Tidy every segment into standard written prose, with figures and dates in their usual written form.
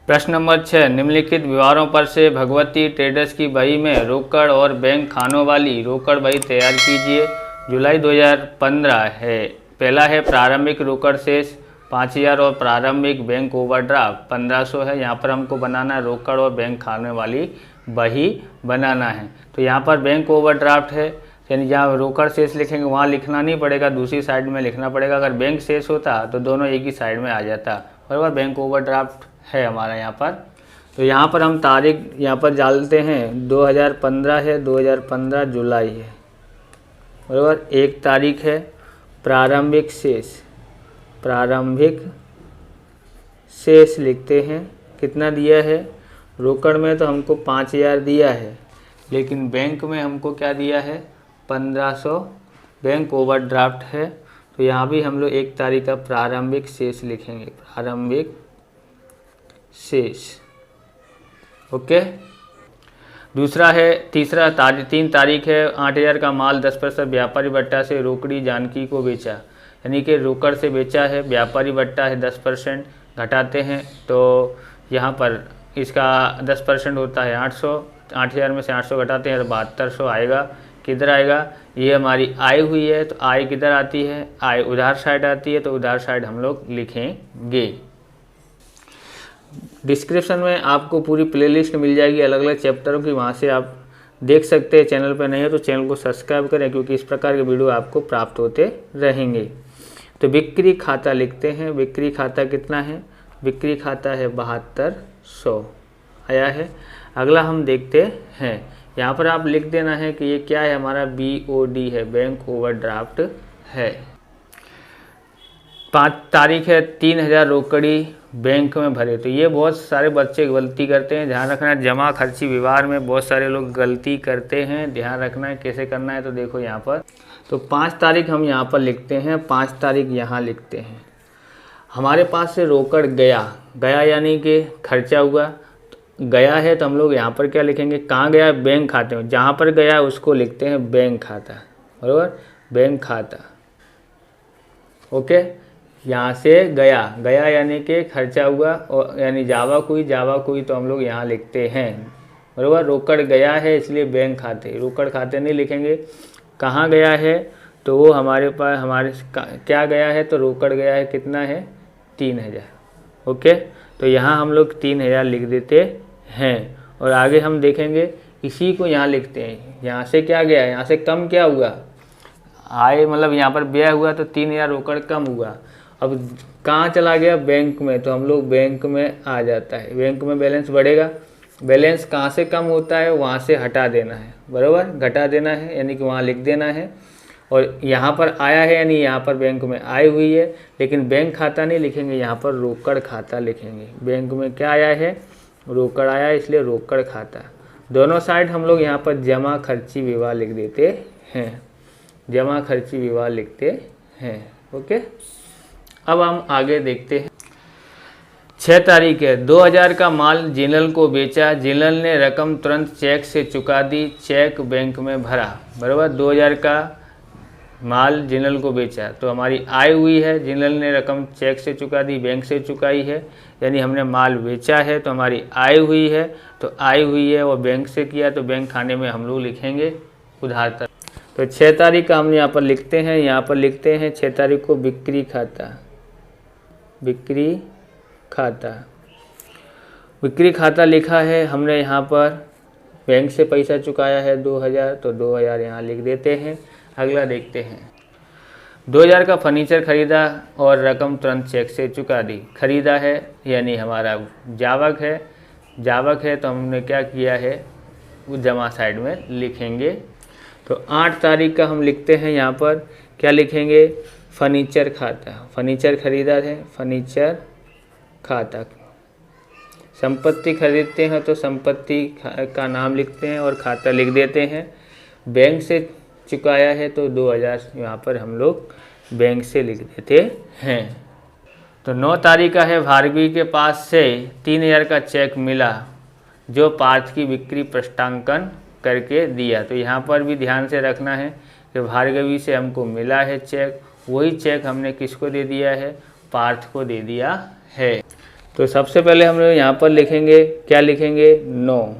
प्रश्न नंबर 6, निम्नलिखित व्यवहारों पर से भगवती ट्रेडर्स की बही में रोकड़ और बैंक खानों वाली रोकड़ बही तैयार कीजिए। जुलाई 2015 है। पहला है प्रारंभिक रोकड़ शेष 5000 और प्रारंभिक बैंक ओवरड्राफ्ट 1500 है। यहाँ पर हमको बनाना है रोकड़ और बैंक खाने वाली बही बनाना है। तो यहाँ पर बैंक ओवरड्राफ्ट है, यानी जहाँ रोकड़ शेष लिखेंगे वहाँ लिखना नहीं पड़ेगा, दूसरी साइड में लिखना पड़ेगा। अगर बैंक शेष होता तो दोनों एक ही साइड में आ जाता, बराबर। बैंक ओवरड्राफ्ट है हमारा यहाँ पर। तो यहाँ पर हम तारीख यहाँ पर डालते हैं 2015 है, 2015 जुलाई है, बराबर। 1 तारीख है। प्रारंभिक शेष लिखते हैं, कितना दिया है। रोकड़ में तो हमको 5000 दिया है, लेकिन बैंक में हमको क्या दिया है, 1500 बैंक ओवरड्राफ्ट है। तो यहाँ भी हम लोग 1 तारीख का प्रारंभिक शेष लिखेंगे, प्रारंभिक शेष, ओके। दूसरा है, तीसरा 3 तारीख है। 8000 का माल 10% व्यापारी बट्टा से रोकड़ी जानकी को बेचा, यानी कि रोकड़ से बेचा है, व्यापारी बट्टा है 10% घटाते हैं, तो यहाँ पर इसका 10% होता है 800। 8000 में से 800 घटाते हैं तो 7200 आएगा। किधर आएगा, ये हमारी आय हुई है, तो आय किधर आती है, आय उधार साइड आती है, तो उधार साइड हम लोग लिखेंगे। डिस्क्रिप्शन में आपको पूरी प्लेलिस्ट मिल जाएगी अलग अलग चैप्टरों की, वहाँ से आप देख सकते हैं। चैनल पर नहीं है तो चैनल को सब्सक्राइब करें, क्योंकि इस प्रकार के वीडियो आपको प्राप्त होते रहेंगे। तो बिक्री खाता लिखते हैं। बिक्री खाता कितना है, बिक्री खाता है 7200 आया है। अगला हम देखते हैं, यहाँ पर आप लिख देना है कि ये क्या है, हमारा BOD है, बैंक ओवरड्राफ्ट है। 5 तारीख है। 3000 रोकड़ी बैंक में भरे। तो ये बहुत सारे बच्चे गलती करते हैं, ध्यान रखना है। जमा खर्ची व्यवहार में बहुत सारे लोग गलती करते हैं, ध्यान रखना है कैसे करना है। तो देखो यहाँ पर, तो 5 तारीख हम यहाँ पर लिखते हैं, 5 तारीख यहाँ लिखते हैं। हमारे पास से रोकड़ गया यानी कि खर्चा हुआ, गया है तो हम लोग यहाँ पर क्या लिखेंगे, कहाँ गया, बैंक खाते में। जहाँ पर गया उसको लिखते हैं बैंक खाता, बराबर, बैंक खाता, ओके। यहाँ से गया यानी कि खर्चा हुआ, और यानी जावक हुई तो हम लोग यहाँ लिखते हैं, बराबर। रोकड़ गया है इसलिए बैंक खाते, रोकड़ खाते नहीं लिखेंगे। कहाँ गया है, तो वो हमारे पास क्या गया है, तो रोकड़ गया है, कितना है, 3000, ओके। तो यहाँ हम लोग 3000 लिख देते हैं, और आगे हम देखेंगे इसी को यहाँ लिखते हैं। यहाँ से क्या गया, यहाँ से कम क्या हुआ, आय मतलब यहाँ पर व्यय हुआ, तो 3000 रोकड़ कम हुआ। अब कहाँ चला गया, बैंक में, तो हम लोग बैंक में आ जाता है। बैंक में बैलेंस बढ़ेगा, बैलेंस कहाँ से कम होता है, वहाँ से हटा देना है, बराबर, घटा देना है, यानी कि वहाँ लिख देना है। और यहाँ पर आया है, यानी यहाँ पर बैंक में आय हुई है, लेकिन बैंक खाता नहीं लिखेंगे, यहाँ पर रोकड़ खाता लिखेंगे। बैंक में क्या आया है, रोकड़ आया है, इसलिए रोकड़ खाता। दोनों साइड हम लोग यहाँ पर जमा खर्ची विवाह लिख देते हैं, जमा खर्ची विवाह लिखते हैं, ओके। अब हम आगे देखते हैं। 6 तारीख है। 2000 का माल जिनल को बेचा, जिनल ने रकम तुरंत चेक से चुका दी, चेक बैंक में भरा, बराबर। 2000 का माल जिनल को बेचा, तो हमारी आय हुई है, जिनल ने रकम चेक से चुका दी, बैंक से चुकाई है, यानी हमने माल बेचा है तो हमारी आय हुई है। तो आय हुई है और बैंक से किया, तो बैंक खाने में हम लोग लिखेंगे उधार। तो 6 तारीख का हम यहाँ पर लिखते हैं, यहाँ पर लिखते हैं 6 तारीख को बिक्री खाता, बिक्री खाता, बिक्री खाता लिखा है हमने। यहाँ पर बैंक से पैसा चुकाया है 2000, तो 2000 यहाँ लिख देते हैं। अगला देखते हैं। 2000 का फर्नीचर खरीदा और रकम तुरंत चेक से चुका दी। खरीदा है यानी हमारा जावक है, तो हमने क्या किया है, वो जमा साइड में लिखेंगे। तो 8 तारीख का हम लिखते हैं, यहाँ पर क्या लिखेंगे, फर्नीचर खाता, फर्नीचर खरीदा है, फर्नीचर खाता। संपत्ति खरीदते हैं तो संपत्ति का नाम लिखते हैं और खाता लिख देते हैं। बैंक से चुकाया है तो 2000 यहाँ पर हम लोग बैंक से लिख देते हैं। तो 9 तारीख का है। भार्गवी के पास से 3000 का चेक मिला, जो पार्थ की बिक्री प्रष्टांकन करके दिया। तो यहाँ पर भी ध्यान से रखना है कि भार्गवी से हमको मिला है चेक, वही चेक हमने किसको दे दिया है, पार्थ को दे दिया है। तो सबसे पहले हम लोग यहाँ पर लिखेंगे, क्या लिखेंगे, 9।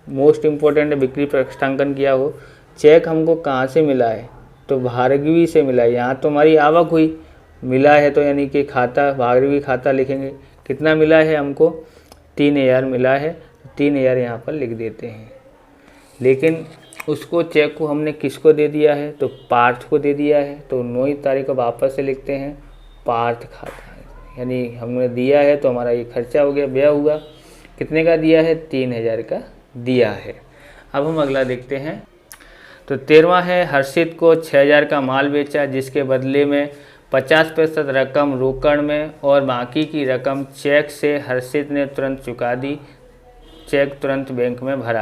मोस्ट इम्पोर्टेंट है बिक्री प्रस्तांकन किया हो। चेक हमको कहाँ से मिला है, तो भार्गवी से मिला है। यहाँ तो हमारी आवक हुई, मिला है तो यानी कि खाता, भार्गवी खाता लिखेंगे। कितना मिला है हमको, 3000 मिला है, 3000 यहाँ पर लिख देते हैं। लेकिन उसको चेक को हमने किसको दे दिया है, तो पार्थ को दे दिया है। तो 9 तारीख को वापस से लिखते हैं पार्थ खाता है, यानी हमने दिया है तो हमारा ये खर्चा हो गया, व्यय हुआ। कितने का दिया है, 3000 का दिया है। अब हम अगला देखते हैं। तो 13वां है, हर्षित को 6000 का माल बेचा जिसके बदले में 50% रकम रोकड़ में और बाकी की रकम चेक से हर्षित ने तुरंत चुका दी। चेक तुरंत बैंक में भरा,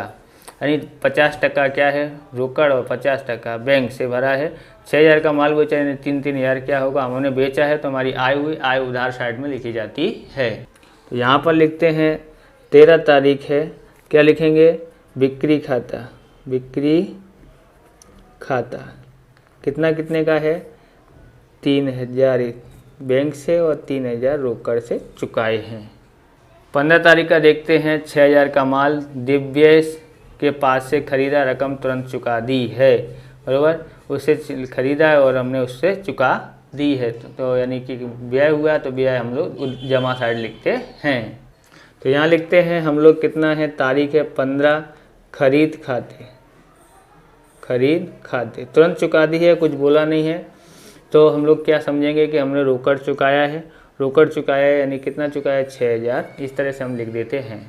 यानी 50% क्या है रोकड़ और 50% बैंक से भरा है। 6000 का माल बेचा यानी 3-3000 क्या होगा, हमने बेचा है तो हमारी आय हुई। आय उधार साइड में लिखी जाती है। तो यहाँ पर लिखते हैं 13 तारीख है, क्या लिखेंगे, बिक्री खाता। बिक्री खाता कितना कितने का है, 3000 बैंक से और 3000 रोकड़ से चुकाए हैं। 15 तारीख का देखते हैं, 6000 का माल दिव्येश के पास से खरीदा, रकम तुरंत चुका दी है, बराबर। उससे खरीदा है और हमने उससे चुका दी है, तो यानी कि व्यय हुआ, तो व्यय हम लोग जमा साइड लिखते हैं। तो यहाँ लिखते हैं हम लोग, कितना है, तारीख है 15, खरीद खाते। खरीद खाते तुरंत चुका दी है, कुछ बोला नहीं है, तो हम लोग क्या समझेंगे कि हमने रोकड़ चुकाया है। रोकड़ चुकाया है यानी कितना चुकाया है, 6000। इस तरह से हम लिख देते हैं।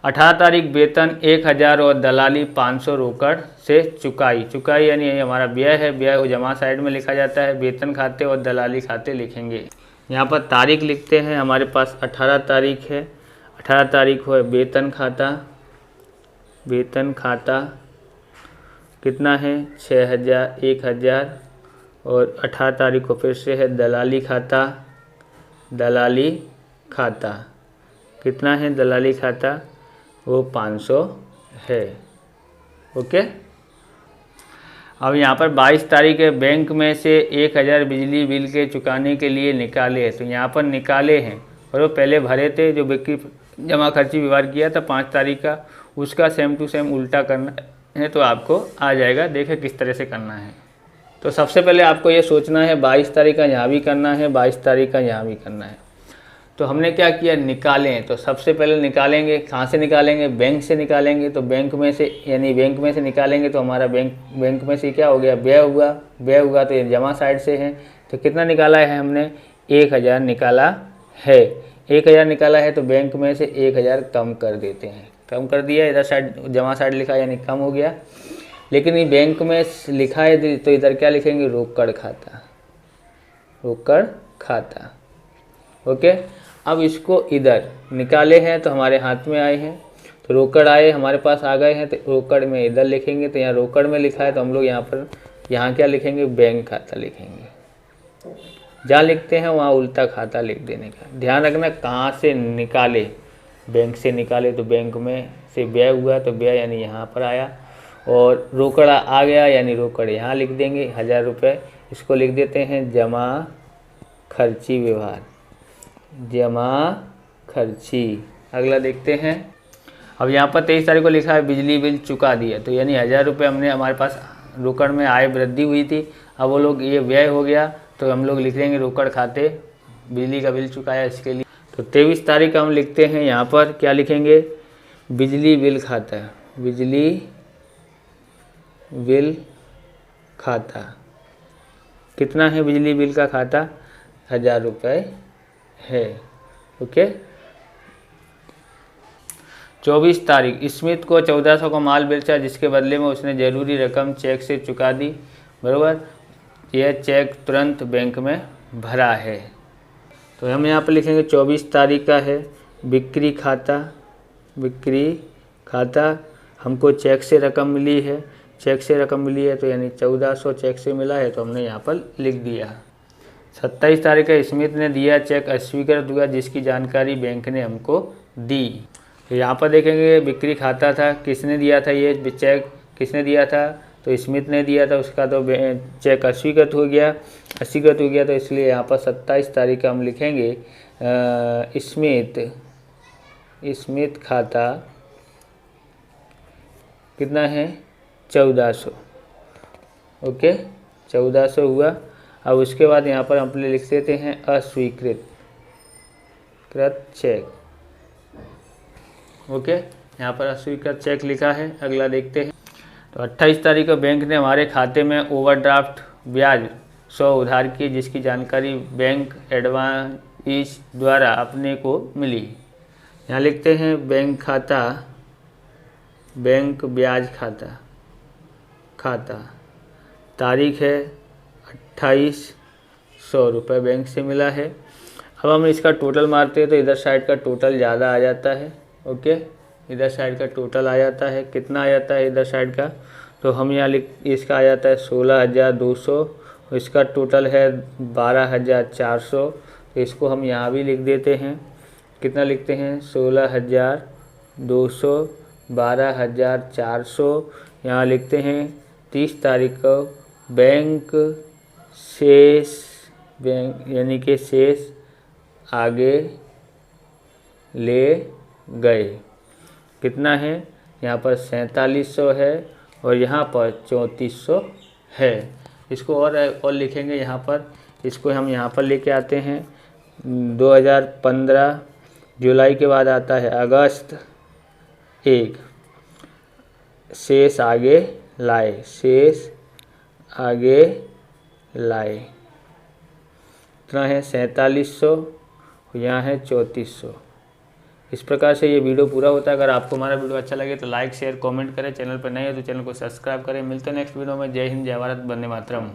18 तारीख वेतन 1000 और दलाली 500 रोकड़ से चुकाई। चुकाई यानी ये हमारा व्यय है, व्यय जमा साइड में लिखा जाता है। वेतन खाते और दलाली खाते लिखेंगे। यहाँ पर तारीख लिखते हैं, हमारे पास 18 तारीख है। 18 तारीख है वेतन खाता। वेतन खाता कितना है, 6000, 1000 और 18 तारीख को फिर से है दलाली खाता। दलाली खाता कितना है, दलाली खाता वो 500 है। ओके। अब यहाँ पर 22 तारीख है, बैंक में से 1000 बिजली बिल के चुकाने के लिए निकाले हैं। तो यहाँ पर निकाले हैं और वो पहले भरे थे, जो बिक्री जमा खर्ची व्यवहार किया था 5 तारीख का, उसका सेम टू सेम उल्टा करना है तो आपको आ जाएगा। देखें किस तरह से करना है। तो सबसे पहले आपको ये सोचना है 22 तारीख का यहाँ भी करना है, 22 तारीख का यहाँ भी करना है। तो हमने क्या किया, निकालें। तो सबसे पहले निकालेंगे, कहाँ से निकालेंगे, बैंक से निकालेंगे। तो बैंक में से यानी बैंक में से निकालेंगे तो हमारा बैंक में से क्या हो गया, व्यय हुआ। व्यय हुआ तो ये जमा साइड से है। तो कितना निकाला है हमने, 1000 निकाला है। 1000 निकाला है तो बैंक में से 1000 कम कर देते हैं। कम कर दिया, इधर साइड जमा साइड लिखा यानी कम हो गया। लेकिन ये बैंक में लिखा है तो इधर क्या लिखेंगे, रोकड़ खाता। रोकड़ खाता। ओके। अब इसको इधर निकाले हैं तो हमारे हाथ में आए हैं, तो रोकड़ आए हमारे पास आ गए हैं, तो रोकड़ में इधर लिखेंगे। तो यहाँ रोकड़ में लिखा है तो हम लोग यहाँ क्या लिखेंगे, बैंक खाता लिखेंगे। जहाँ लिखते हैं वहाँ उल्टा खाता लिख देने का ध्यान रखना। कहाँ से निकाले, बैंक से निकाले तो बैंक में से व्यय हुआ तो व्यय यानी यहाँ पर आया, और रोकड़ आ गया यानी रोकड़ यहाँ लिख देंगे 1000 रुपये। इसको लिख देते हैं जमा खर्ची व्यवहार। जमा खर्ची। अगला देखते हैं। अब यहाँ पर 23 तारीख को लिखा है बिजली बिल चुका दिया, तो यानी 1000 रुपये हमने हमारे पास रोकड़ में आय वृद्धि हुई थी। अब वो लोग ये व्यय हो गया तो हम लोग लिख देंगे रोकड़ खाते, बिजली का बिल चुकाया इसके लिए। तो 23 तारीख का हम लिखते हैं, यहाँ पर क्या लिखेंगे, बिजली बिल खाता। बिजली बिल खाता कितना है, बिजली बिल का खाता 1000 रुपये है। ओके। 24 तारीख स्मिथ को 1400 का माल बेचा जिसके बदले में उसने ज़रूरी रकम चेक से चुका दी, बराबर। यह चेक तुरंत बैंक में भरा है। तो हम यहाँ पर लिखेंगे 24 तारीख का है बिक्री खाता। बिक्री खाता हमको चेक से रकम मिली है। चेक से रकम मिली है तो यानी 1400 चेक से मिला है, तो हमने यहाँ पर लिख दिया। 27 तारीख का स्मिथ ने दिया चेक अस्वीकृत हुआ जिसकी जानकारी बैंक ने हमको दी। तो यहाँ पर देखेंगे बिक्री खाता था, किसने दिया था, ये चेक किसने दिया था, तो स्मिथ ने दिया था, उसका तो चेक अस्वीकृत हो गया। तो इसलिए यहाँ पर 27 तारीख का हम लिखेंगे स्मित खाता कितना है 1400। ओके 1400 हुआ। अब उसके बाद यहाँ पर हम लिख देते हैं अस्वीकृत चेक। ओके यहाँ पर अस्वीकृत चेक लिखा है। अगला देखते हैं। तो 28 तारीख को बैंक ने हमारे खाते में ओवरड्राफ्ट ब्याज 100 उधार की, जिसकी जानकारी बैंक एडवाइस द्वारा अपने को मिली। यहाँ लिखते हैं बैंक खाता, बैंक ब्याज खाता तारीख है 2800 रुपये बैंक से मिला है। अब हम इसका टोटल मारते हैं तो इधर साइड का टोटल ज़्यादा आ जाता है। ओके इधर साइड का टोटल आ जाता है, कितना आ जाता है इधर साइड का, तो हम यहाँ इसका आ जाता है 16,200, इसका टोटल है 12,400। तो इसको हम यहाँ भी लिख देते हैं। कितना लिखते हैं 16,200 12,400। यहाँ लिखते हैं 30 तारीख को बैंक शेष, बैंक यानी कि शेष आगे ले गए। कितना है यहाँ पर 4700 है और यहाँ पर 3400 है। इसको और लिखेंगे यहाँ पर। इसको हम यहाँ पर लेके आते हैं 2015 जुलाई के बाद आता है अगस्त 1, शेष आगे लाए, शेष आगे लाए। इतना है 4700, यहाँ है 3400। इस प्रकार से ये वीडियो पूरा होता है। अगर आपको हमारा वीडियो अच्छा लगे तो लाइक शेयर कमेंट करें। चैनल पर नए हो तो चैनल को सब्सक्राइब करें। मिलते हैं नेक्स्ट वीडियो में। जय हिंद, जय भारत, वंदे मातरम।